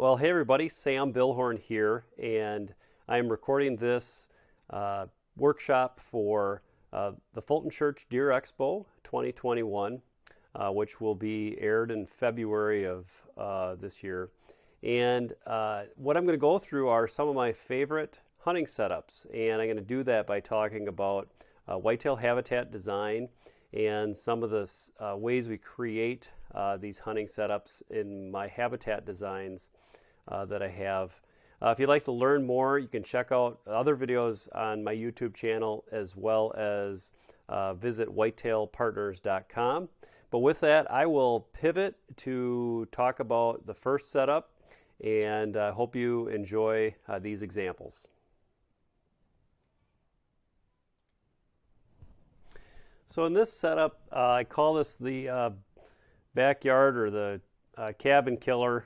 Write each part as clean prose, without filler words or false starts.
Well, hey everybody, Sam Billhorn here, and I'm recording this workshop for the Fulton Church Deer Expo 2021, which will be aired in February of this year. And what I'm going to go through are some of my favorite hunting setups, and I'm going to do that by talking about whitetail habitat design and some of the ways we create these hunting setups in my habitat designs that I have. If you'd like to learn more, you can check out other videos on my YouTube channel as well as visit whitetailpartners.com. But with that, I will pivot to talk about the first setup, and I hope you enjoy these examples. So in this setup, I call this the backyard or the cabin killer.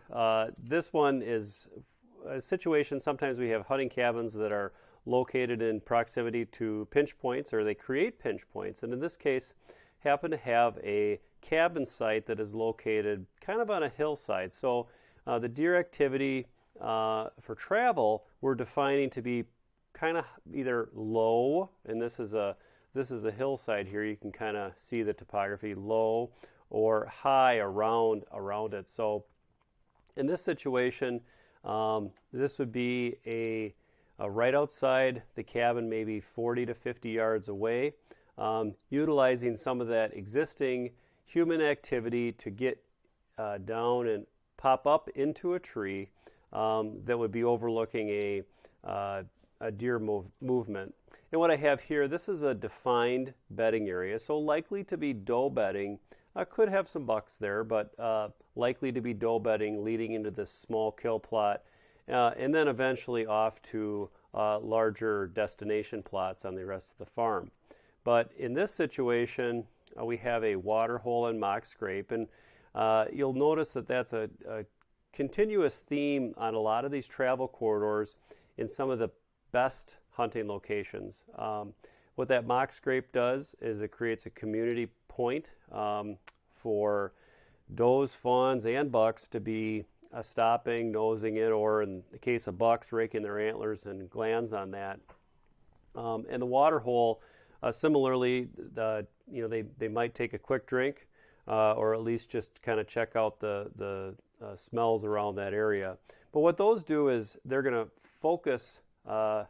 This one is a situation. Sometimes we have hunting cabins that are located in proximity to pinch points, or they create pinch points. And in this case, happen to have a cabin site that is located kind of on a hillside. So the deer activity for travel, we're defining to be kind of either low, and this is a hillside here. You can kind of see the topography, low or high around it. So in this situation, this would be a right outside the cabin, maybe 40 to 50 yards away, utilizing some of that existing human activity to get down and pop up into a tree that would be overlooking a deer movement. And what I have here, this is a defined bedding area, so likely to be doe bedding. Could have some bucks there, but likely to be doe bedding leading into this small kill plot, and then eventually off to larger destination plots on the rest of the farm. But in this situation, we have a water hole and mock scrape, and you'll notice that that's a continuous theme on a lot of these travel corridors in some of the best hunting locations. What that mock scrape does is it creates a community point for does, fawns, and bucks to be stopping, nosing it, or in the case of bucks, raking their antlers and glands on that. And the water hole, similarly, they might take a quick drink, or at least just kind of check out the smells around that area. But what those do is they're going to focus the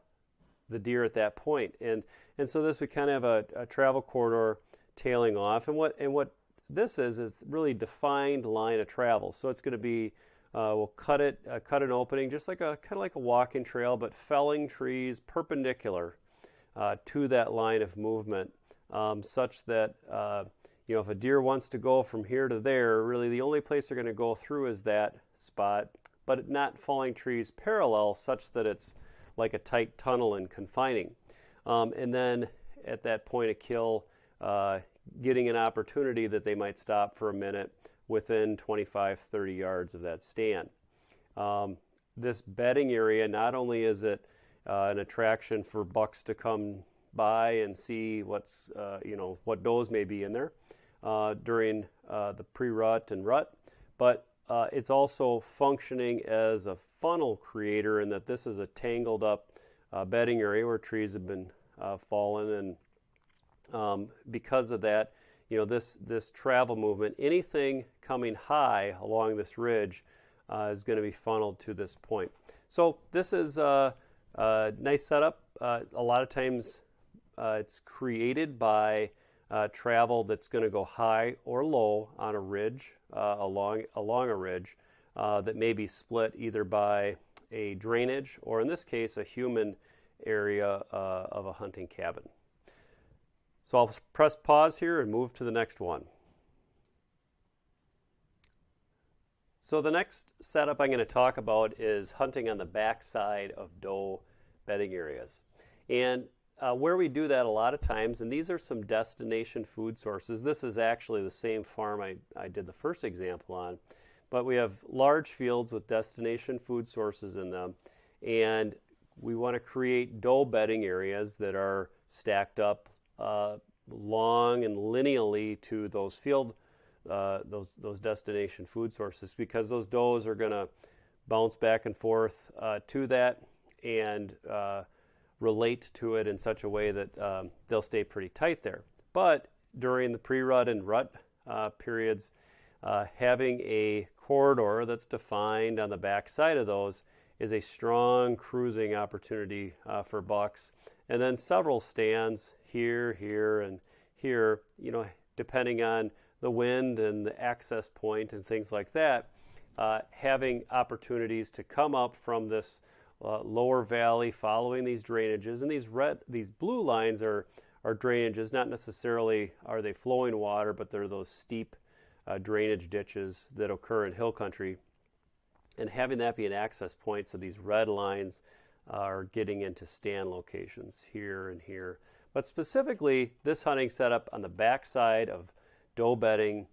deer at that point, and so this would kind of have a travel corridor tailing off. And what this is really defined line of travel. So it's going to be we'll cut an opening just like kind of like a walking trail, but felling trees perpendicular to that line of movement, such that if a deer wants to go from here to there, really the only place they're going to go through is that spot, but not falling trees parallel, such that it's like a tight tunnel and confining. And then at that point of kill, getting an opportunity that they might stop for a minute within 25, 30 yards of that stand. This bedding area, not only is it an attraction for bucks to come by and see what does may be in there during the pre-rut and rut, but it's also functioning as a funnel creator, in that this is a tangled up bedding area where trees have been fallen, and because of that, this travel movement, anything coming high along this ridge is going to be funneled to this point. So this is a nice setup. A lot of times it's created by travel that's going to go high or low on a ridge, along a ridge that may be split either by a drainage, or in this case a human area of a hunting cabin. So I'll press pause here and move to the next one. So the next setup I'm going to talk about is hunting on the backside of doe bedding areas. And where we do that a lot of times, and these are some destination food sources. This is actually the same farm I did the first example on, but we have large fields with destination food sources in them, and we want to create doe bedding areas that are stacked up long and lineally to those field, those destination food sources, because those does are going to bounce back and forth to that and relate to it in such a way that they'll stay pretty tight there. But during the pre-rut and rut periods, having a corridor that's defined on the back side of those is a strong cruising opportunity for bucks. And then several stands here, here, and here, depending on the wind and the access point and things like that, having opportunities to come up from this lower valley following these drainages. And these blue lines are drainages, not necessarily are they flowing water, but they're those steep drainage ditches that occur in hill country. And having that be an access point, so these red lines are getting into stand locations here and here. But specifically, this hunting setup on the backside of Doe Bedding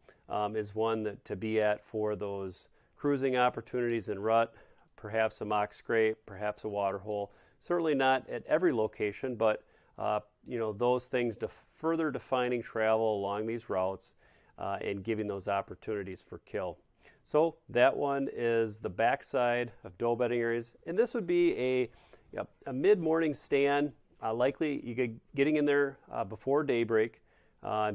is one that to be at for those cruising opportunities in rut, perhaps a mock scrape, perhaps a water hole. Certainly not at every location, but those things further defining travel along these routes and giving those opportunities for kill. So that one is the backside of Doe Bedding areas, and this would be a mid-morning stand. Likely you getting in there before daybreak,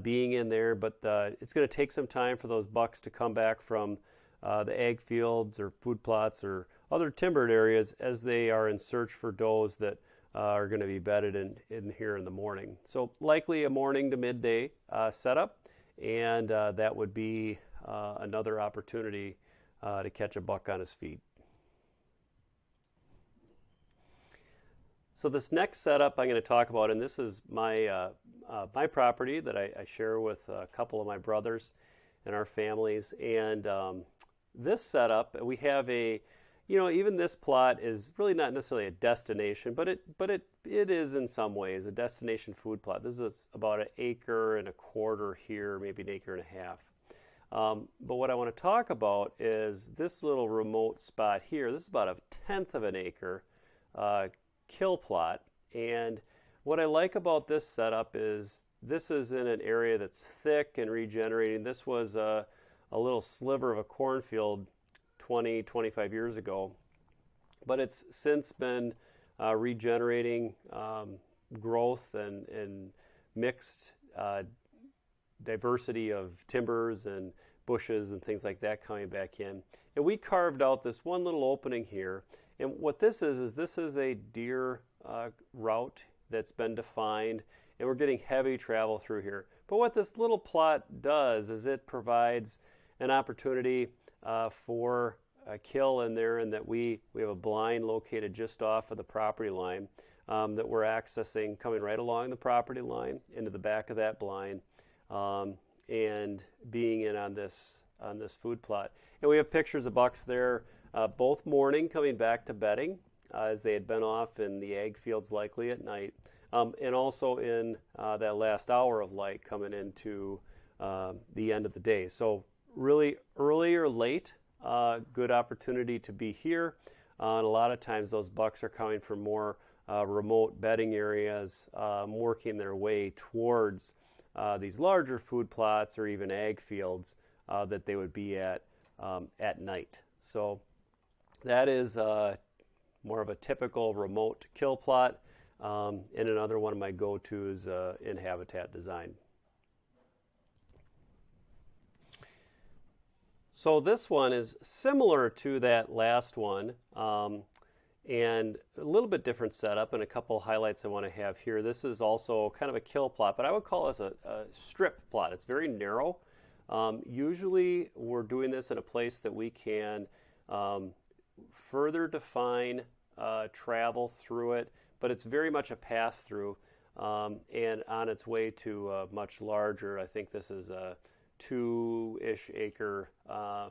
being in there, but it's going to take some time for those bucks to come back from the ag fields or food plots or other timbered areas as they are in search for does that are going to be bedded in here in the morning. So likely a morning to midday setup, and that would be another opportunity to catch a buck on his feet. So this next setup I'm going to talk about, and this is my property that I share with a couple of my brothers and our families. And this setup, we have even this plot is really not necessarily a destination, but it is in some ways a destination food plot. This is about 1.25 acres here, maybe 1.5 acres. But what I want to talk about is this little remote spot here. This is about 1/10 of an acre kill plot. And what I like about this setup is this is in an area that's thick and regenerating. This was a little sliver of a cornfield 25 years ago, but it's since been regenerating growth and mixed diversity of timbers and bushes and things like that coming back in. And we carved out this one little opening here. And what this is this is a deer route that's been defined, and we're getting heavy travel through here. But what this little plot does is it provides an opportunity for a kill in there, and that we have a blind located just off of the property line that we're accessing, coming right along the property line into the back of that blind, and being in on this food plot. And we have pictures of bucks there, both morning coming back to bedding, as they had been off in the ag fields likely at night, and also in that last hour of light coming into the end of the day. So really early or late, good opportunity to be here. And a lot of times those bucks are coming from more remote bedding areas, working their way towards these larger food plots or even ag fields that they would be at night. So that is more of a typical remote kill plot, and another one of my go-tos in habitat design. So this one is similar to that last one, and a little bit different setup, and a couple highlights I want to have here. This is also kind of a kill plot, but I would call this a strip plot. It's very narrow. Usually we're doing this in a place that we can further define travel through it, but it's very much a pass-through, and on its way to a much larger, I think this is a 2-ish acre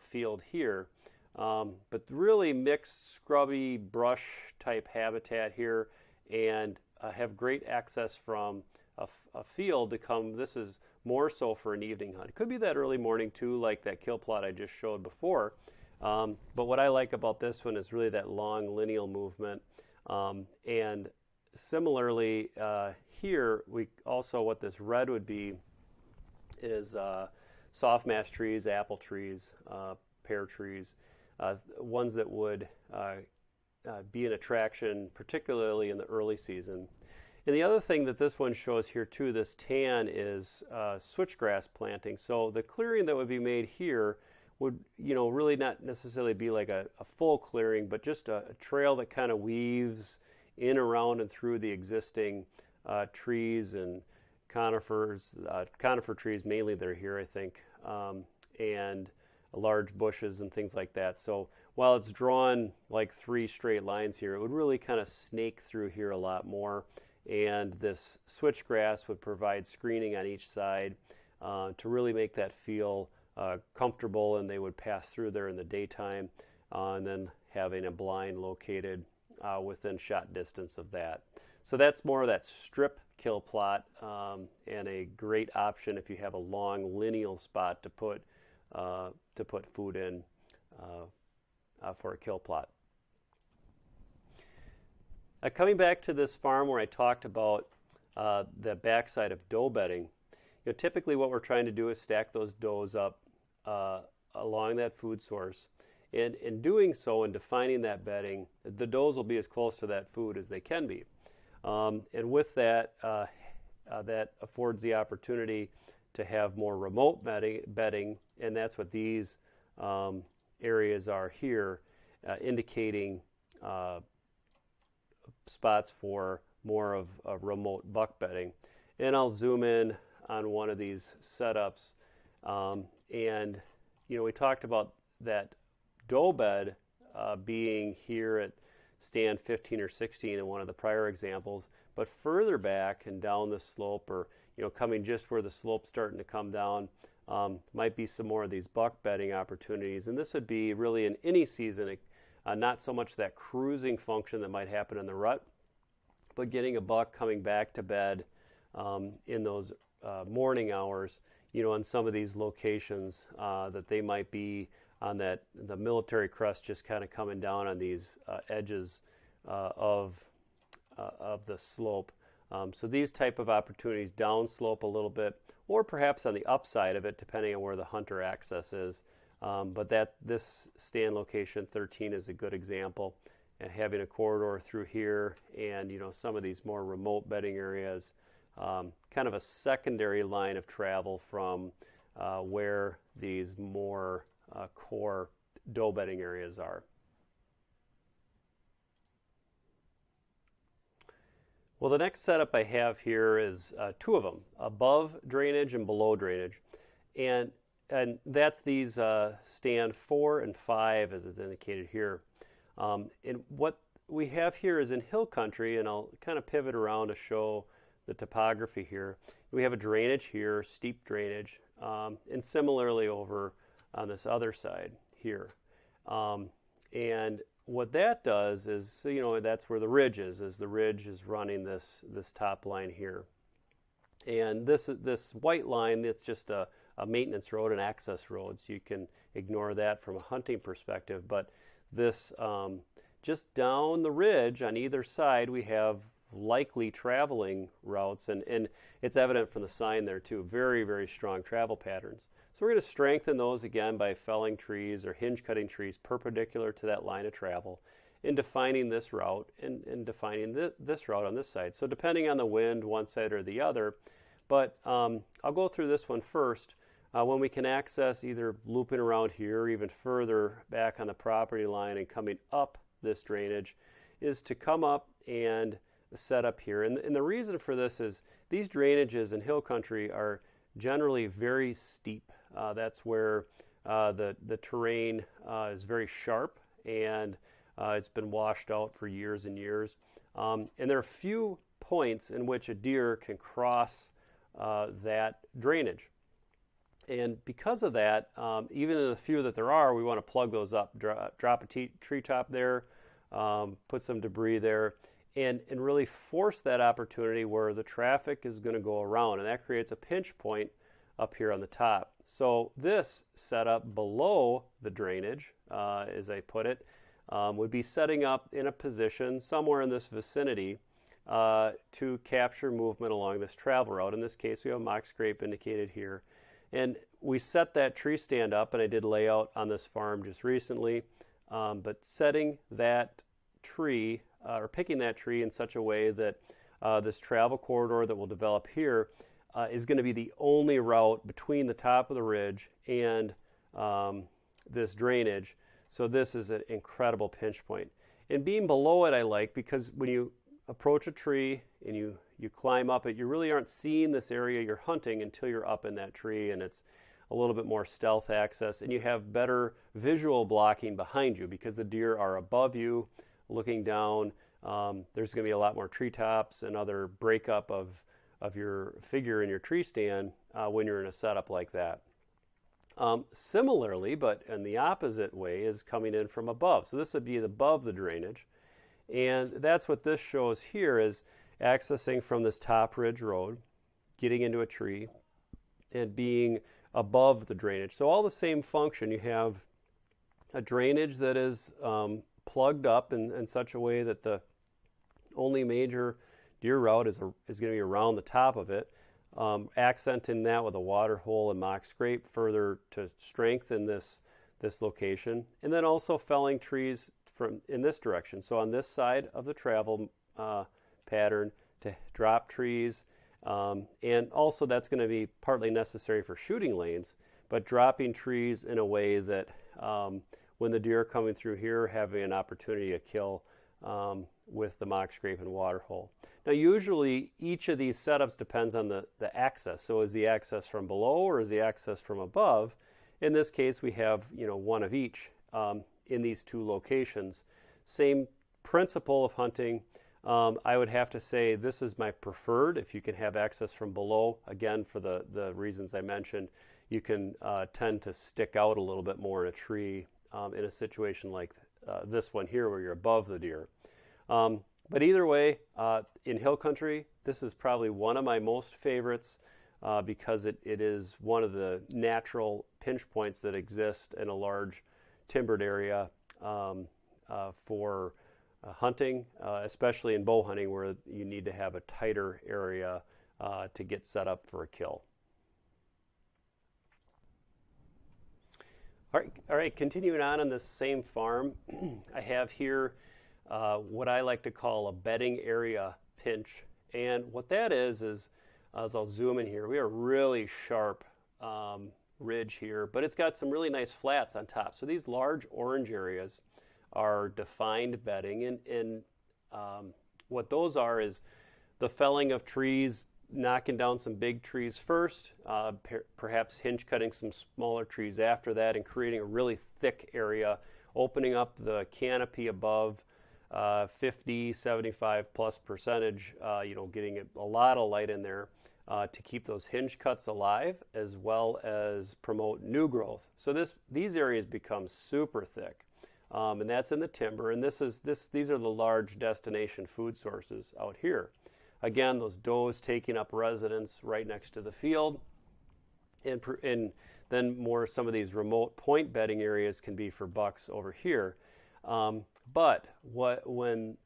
field here, but really mixed scrubby brush type habitat here, and have great access from a field to come. This is more so for an evening hunt. It could be that early morning too, like that kill plot I just showed before. But what I like about this one is really that long lineal movement. And similarly here, we also, what this red would be is softmash trees, apple trees, pear trees, ones that would be an attraction, particularly in the early season. And the other thing that this one shows here too, this tan, is switchgrass planting. So the clearing that would be made here would, really not necessarily be like a full clearing, but just a trail that kind of weaves in, around, and through the existing trees and conifers, conifer trees mainly they're here, I think, and large bushes and things like that. So while it's drawn like 3 straight lines here, it would really kind of snake through here a lot more. And this switchgrass would provide screening on each side to really make that feel comfortable, and they would pass through there in the daytime, and then having a blind located within shot distance of that. So that's more of that strip kill plot, and a great option if you have a long lineal spot to put food in for a kill plot. Coming back to this farm where I talked about the backside of doe bedding, typically what we're trying to do is stack those does up along that food source. And in doing so and defining that bedding, the does will be as close to that food as they can be. And with that, that affords the opportunity to have more remote bedding, and that's what these areas are here, indicating spots for more of remote buck bedding. And I'll zoom in on one of these setups. And we talked about that doe bed being here at stand 15 or 16 in one of the prior examples, but further back and down the slope, or coming just where the slope's starting to come down, might be some more of these buck bedding opportunities. And this would be really in any season, not so much that cruising function that might happen in the rut, but getting a buck coming back to bed in those morning hours, on some of these locations that they might be on the military crest, just kind of coming down on these edges of the slope. So these type of opportunities downslope a little bit, or perhaps on the upside of it, depending on where the hunter access is. But this stand location 13 is a good example, and having a corridor through here, and some of these more remote bedding areas, kind of a secondary line of travel from where these more core doe bedding areas are. Well, the next setup I have here is 2 of them, above drainage and below drainage. And that's these stand 4 and 5, as is indicated here. And what we have here is in hill country, and I'll kind of pivot around to show the topography here. We have a drainage here, steep drainage, and similarly over on this other side here. And what that does is, that's where the ridge is, the ridge is running this top line here. And this white line, it's just a maintenance road, an access road, so you can ignore that from a hunting perspective. But this, just down the ridge on either side, we have likely traveling routes, and it's evident from the sign there too, very, very strong travel patterns. So we're going to strengthen those again by felling trees or hinge cutting trees perpendicular to that line of travel, and defining this route and defining this route on this side. So depending on the wind, one side or the other, but I'll go through this one first. When we can access either looping around here or even further back on the property line and coming up this drainage, is to come up and set up here. And the reason for this is these drainages in hill country are generally very steep. That's where the terrain is very sharp, and it's been washed out for years and years. And there are few points in which a deer can cross that drainage. And because of that, even in the few that there are, we want to plug those up, drop a tree top there, put some debris there, and really force that opportunity where the traffic is going to go around, and that creates a pinch point up here on the top. So this setup below the drainage, as I put it, would be setting up in a position somewhere in this vicinity to capture movement along this travel route. In this case, we have a mock scrape indicated here. And we set that tree stand up, and I did layout on this farm just recently, but setting that tree or picking that tree in such a way that this travel corridor that will develop here is going to be the only route between the top of the ridge and this drainage. So this is an incredible pinch point. And being below it I like, because when you approach a tree and you climb up it, you really aren't seeing this area you're hunting until you're up in that tree, and it's a little bit more stealth access, and you have better visual blocking behind you because the deer are above you looking down. There's going to be a lot more treetops and other breakup of your figure in your tree stand when you're in a setup like that. Similarly, but in the opposite way, is coming in from above. So this would be above the drainage, and that's what this shows here, is accessing from this top ridge road, getting into a tree, and being above the drainage. So all the same function. You have a drainage that is plugged up in such a way that the only major deer route is going to be around the top of it, accenting that with a water hole and mock scrape further to strengthen this location, and then also felling trees from in this direction. So on this side of the travel pattern to drop trees, and also that's going to be partly necessary for shooting lanes, but dropping trees in a way that when the deer are coming through here, having an opportunity to kill with the mock scrape and water hole. Now usually each of these setups depends on the access. So is the access from below or is the access from above? In this case we have one of each in these two locations. Same principle of hunting. I would have to say this is my preferred if you can have access from below. Again, for the reasons I mentioned, you can tend to stick out a little bit more in a tree in a situation like this one here where you're above the deer. But either way, in hill country, this is probably one of my most favorites because it is one of the natural pinch points that exist in a large timbered area for hunting, especially in bow hunting where you need to have a tighter area to get set up for a kill. All right, continuing on this same farm, I have here what I like to call a bedding area pinch. And what that is as I'll zoom in here, we have a really sharp ridge here, but it's got some really nice flats on top. So these large orange areas are defined bedding, and what those are is the felling of trees, knocking down some big trees first, perhaps hinge cutting some smaller trees after that, and creating a really thick area, opening up the canopy above 50, 75 plus percentage, getting a lot of light in there to keep those hinge cuts alive, as well as promote new growth. So these areas become super thick. And that's in the timber, and these are the large destination food sources out here. Again, those does taking up residence right next to the field, and then more some of these remote point bedding areas can be for bucks over here. But when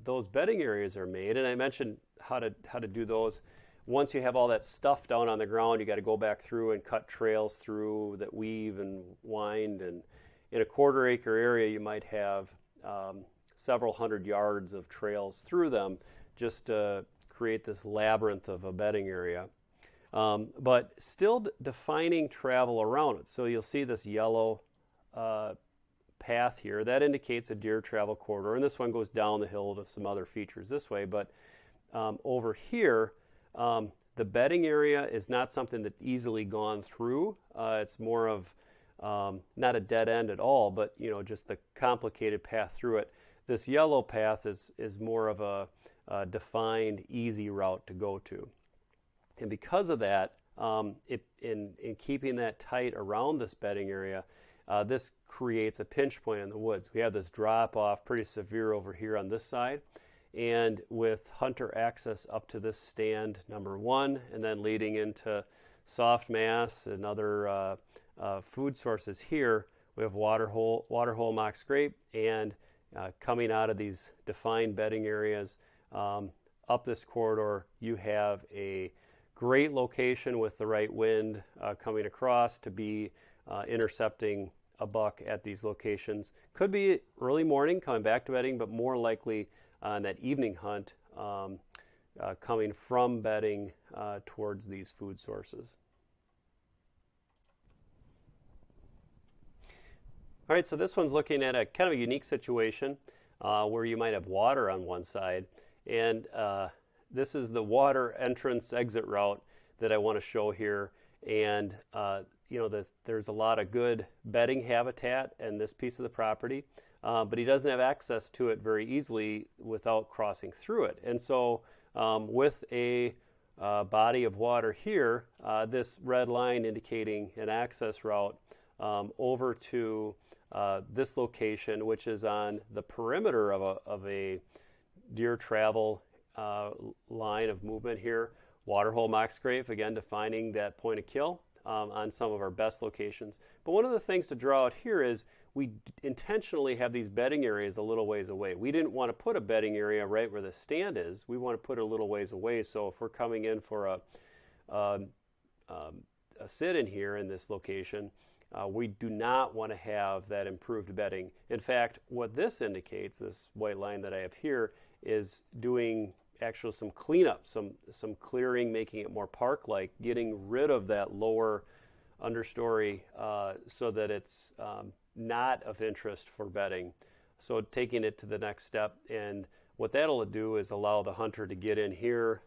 those bedding areas are made, and I mentioned how to do those, once you have all that stuff down on the ground, you got to go back through and cut trails through that weave and wind, and in a quarter-acre area, you might have several hundred yards of trails through them just to create this labyrinth of a bedding area. But still defining travel around it. So you'll see this yellow path here. That indicates a deer travel corridor, and this one goes down the hill to some other features this way. But over here, the bedding area is not something that's easily gone through. It's more of not a dead end at all, but just the complicated path through it. This yellow path is more of a defined, easy route to go to. And because of that, in keeping that tight around this bedding area, this creates a pinch point in the woods. We have this drop off pretty severe over here on this side, and with hunter access up to this stand number one, and then leading into soft mass and other food sources here, we have water hole mock scrape, and coming out of these defined bedding areas up this corridor, you have a great location with the right wind coming across to be intercepting a buck at these locations. Could be early morning coming back to bedding, but more likely on that evening hunt coming from bedding towards these food sources. All right, so this one's looking at a kind of a unique situation where you might have water on one side, and this is the water entrance exit route that I want to show here. And there's a lot of good bedding habitat in this piece of the property, but he doesn't have access to it very easily without crossing through it. And so with a body of water here, this red line indicating an access route over to this location, which is on the perimeter of a deer travel line of movement here. Waterhole mock scrape, again defining that point of kill on some of our best locations. But one of the things to draw out here is we intentionally have these bedding areas a little ways away. We didn't want to put a bedding area right where the stand is. We want to put it a little ways away. So if we're coming in for a sit-in here in this location, we do not want to have that improved bedding. In fact, what this indicates, this white line that I have here, is doing actually some cleanup, some clearing, making it more park-like, getting rid of that lower understory so that it's not of interest for bedding. So taking it to the next step, and what that'll do is allow the hunter to get in here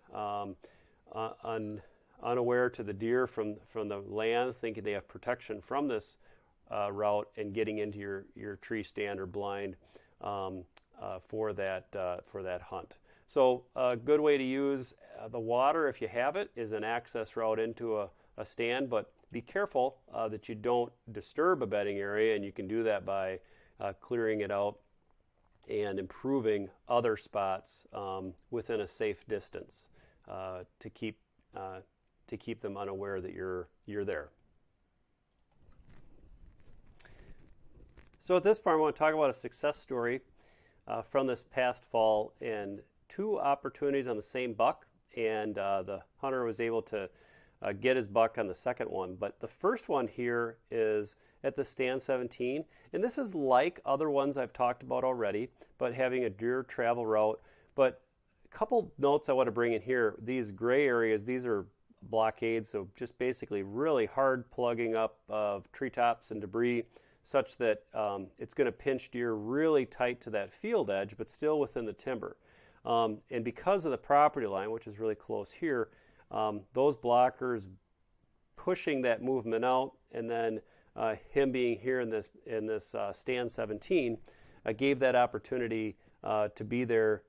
unaware to the deer from the land, thinking they have protection from this route, and getting into your tree stand or blind for that hunt. So a good way to use the water, if you have it, is an access route into a stand, but be careful that you don't disturb a bedding area, and you can do that by clearing it out and improving other spots within a safe distance to keep them unaware that you're there. So at this farm, I want to talk about a success story from this past fall, and 2 opportunities on the same buck, and the hunter was able to get his buck on the second one. But the first one here is at the stand 17, and this is like other ones I've talked about already, but having a deer travel route. But a couple notes I want to bring in here. These gray areas, these are blockades, so just basically really hard plugging up of treetops and debris, such that it's going to pinch deer really tight to that field edge, but still within the timber. And because of the property line, which is really close here, those blockers pushing that movement out, and then him being here in this stand 17 gave that opportunity to be there,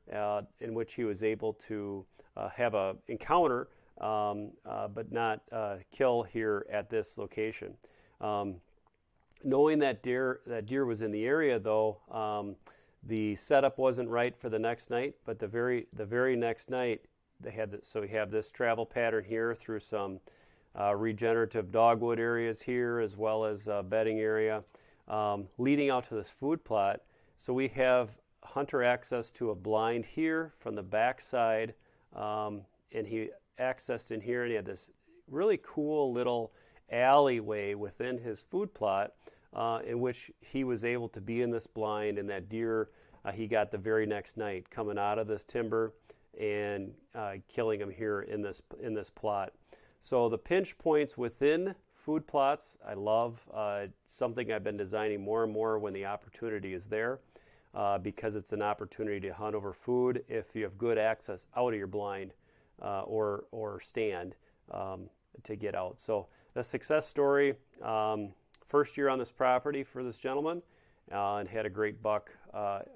in which he was able to have an encounter, but not kill here at this location. Knowing that deer was in the area, though, the setup wasn't right for the next night, but the very next night they had so we have this travel pattern here through some regenerative dogwood areas here, as well as a bedding area leading out to this food plot. So we have hunter access to a blind here from the back side, and he accessed in here, and he had this really cool little alleyway within his food plot in which he was able to be in this blind, and that deer he got the very next night coming out of this timber and killing him here in this plot. So the pinch points within food plots, I love. Something I've been designing more and more when the opportunity is there, because it's an opportunity to hunt over food if you have good access out of your blind or stand to get out. So a success story. First year on this property for this gentleman, and had a great buck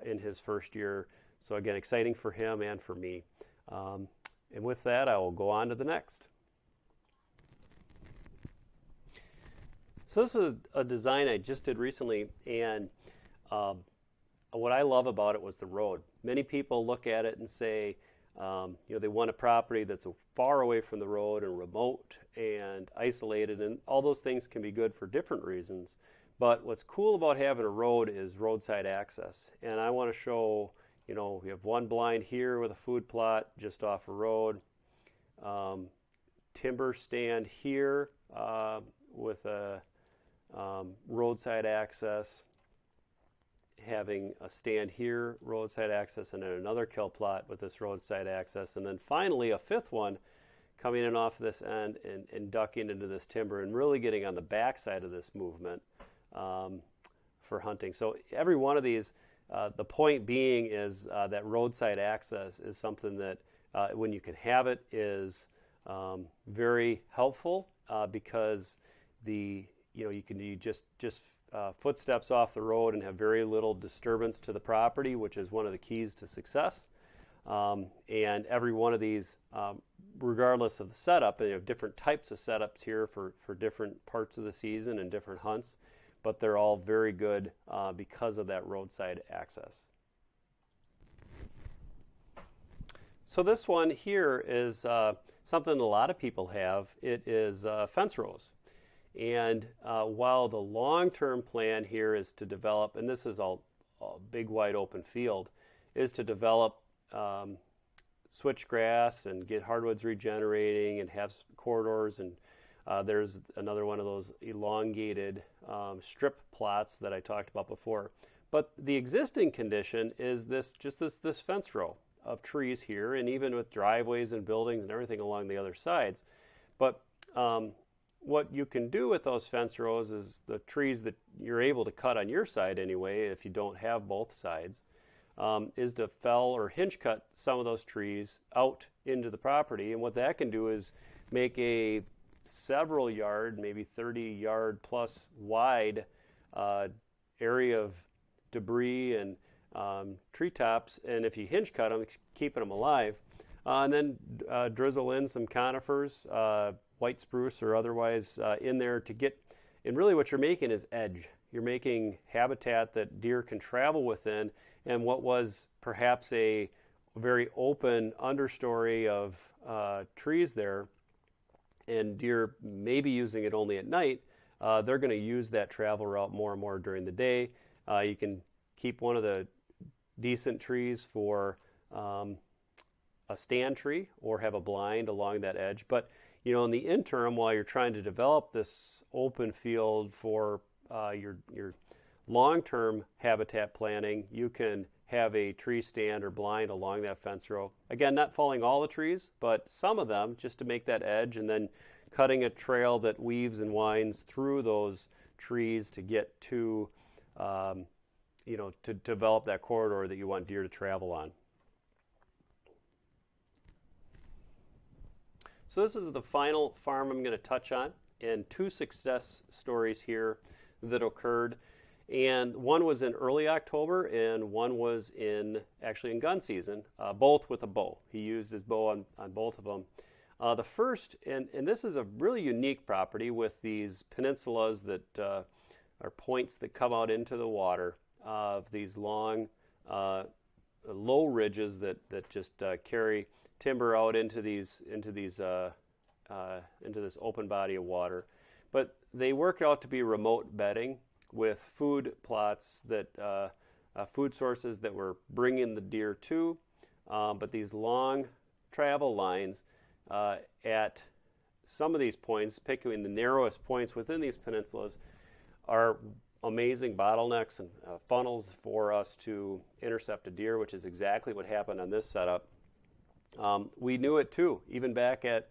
in his first year. So again, exciting for him and for me. And with that, I will go on to the next. So this was a design I just did recently, and what I love about it was the road. Many people look at it and say, they want a property that's far away from the road and remote and isolated, and all those things can be good for different reasons. But what's cool about having a road is roadside access. And I want to show, we have one blind here with a food plot just off a road, timber stand here with a roadside access, having a stand here, roadside access, and then another kill plot with this roadside access, and then finally a fifth one coming in off this end and ducking into this timber and really getting on the back side of this movement for hunting. So every one of these, the point being is that roadside access is something that when you can have it is very helpful because you can just footsteps off the road and have very little disturbance to the property, which is one of the keys to success. And every one of these, regardless of the setup, and you have different types of setups here for different parts of the season and different hunts, but they're all very good because of that roadside access. So this one here is something a lot of people have. It is fence rows. And while the long-term plan here is to develop, and this is all big wide open field, is to develop switchgrass and get hardwoods regenerating and have corridors, and there's another one of those elongated strip plots that I talked about before. But the existing condition is this fence row of trees here, and even with driveways and buildings and everything along the other sides. But what you can do with those fence rows is the trees that you're able to cut on your side anyway, if you don't have both sides, is to fell or hinge cut some of those trees out into the property. And what that can do is make a several yard, maybe 30 yard plus wide area of debris and treetops. And if you hinge cut them, keeping them alive, and then drizzle in some conifers, white spruce or otherwise in there to get, and really what you're making is edge. You're making habitat that deer can travel within, and what was perhaps a very open understory of trees there, and deer may be using it only at night, they're going to use that travel route more and more during the day. You can keep one of the decent trees for a stand tree or have a blind along that edge. But in the interim, while you're trying to develop this open field for your long-term habitat planning, you can have a tree stand or blind along that fence row. Again, not falling all the trees, but some of them just to make that edge, and then cutting a trail that weaves and winds through those trees to get to, to develop that corridor that you want deer to travel on. So this is the final farm I'm going to touch on, and two success stories here that occurred. And one was in early October, and one was actually in gun season, both with a bow. He used his bow on both of them. The first, and this is a really unique property with these peninsulas that are points that come out into the water of these long, low ridges that just carry timber out into this open body of water. But they work out to be remote bedding with food plots that food sources that we're bringing the deer to, but these long travel lines at some of these points, picking the narrowest points within these peninsulas, are amazing bottlenecks and funnels for us to intercept a deer, which is exactly what happened on this setup. We knew it too, even back at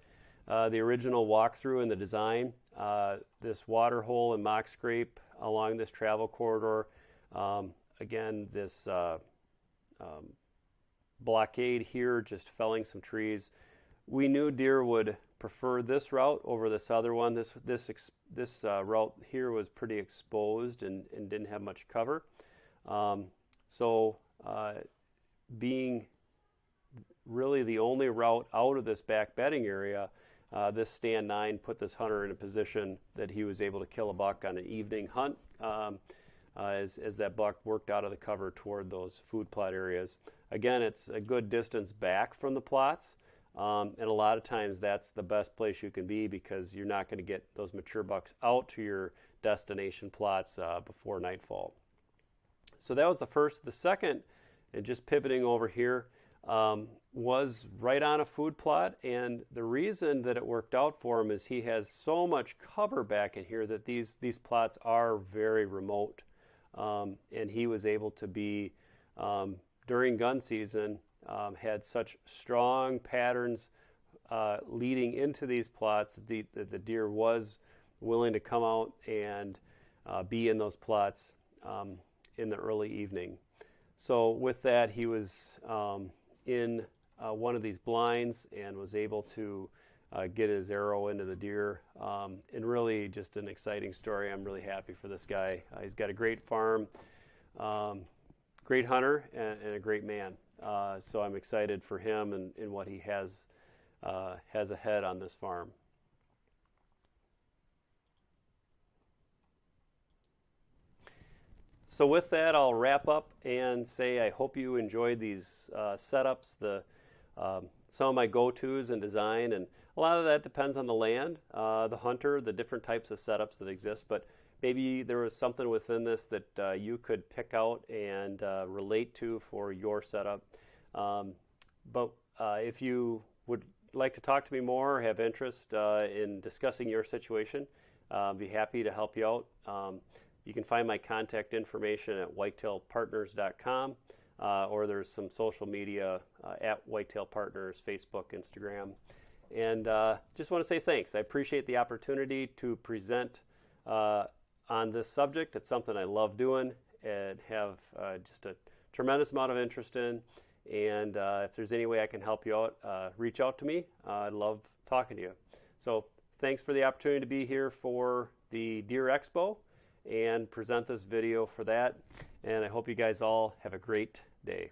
the original walkthrough and the design. This water hole and mock scrape along this travel corridor, again, this blockade here, just felling some trees. We knew deer would prefer this route over this other one. This route here was pretty exposed and didn't have much cover. So being really the only route out of this back bedding area, this stand 9 put this hunter in a position that he was able to kill a buck on an evening hunt as that buck worked out of the cover toward those food plot areas. Again, it's a good distance back from the plots, and a lot of times that's the best place you can be because you're not going to get those mature bucks out to your destination plots before nightfall. So that was the first. The second, and just pivoting over here, was right on a food plot, and the reason that it worked out for him is he has so much cover back in here that these plots are very remote, and he was able to be during gun season had such strong patterns leading into these plots that the deer was willing to come out and be in those plots in the early evening. So with that, he was in one of these blinds and was able to get his arrow into the deer. And really just an exciting story. I'm really happy for this guy. He's got a great farm, great hunter, and a great man. So I'm excited for him and what he has ahead on this farm. So with that, I'll wrap up and say I hope you enjoyed these setups, some of my go-tos in design, and a lot of that depends on the land, the hunter, the different types of setups that exist, but maybe there was something within this that you could pick out and relate to for your setup. But if you would like to talk to me more or have interest in discussing your situation, I'd be happy to help you out. You can find my contact information at whitetailpartners.com, or there's some social media at Whitetail Partners, Facebook, Instagram. And just want to say thanks. I appreciate the opportunity to present on this subject. It's something I love doing and have just a tremendous amount of interest in. And if there's any way I can help you out, reach out to me. I'd love talking to you. So thanks for the opportunity to be here for the Deer Expo and present this video for that. And I hope you guys all have a great day.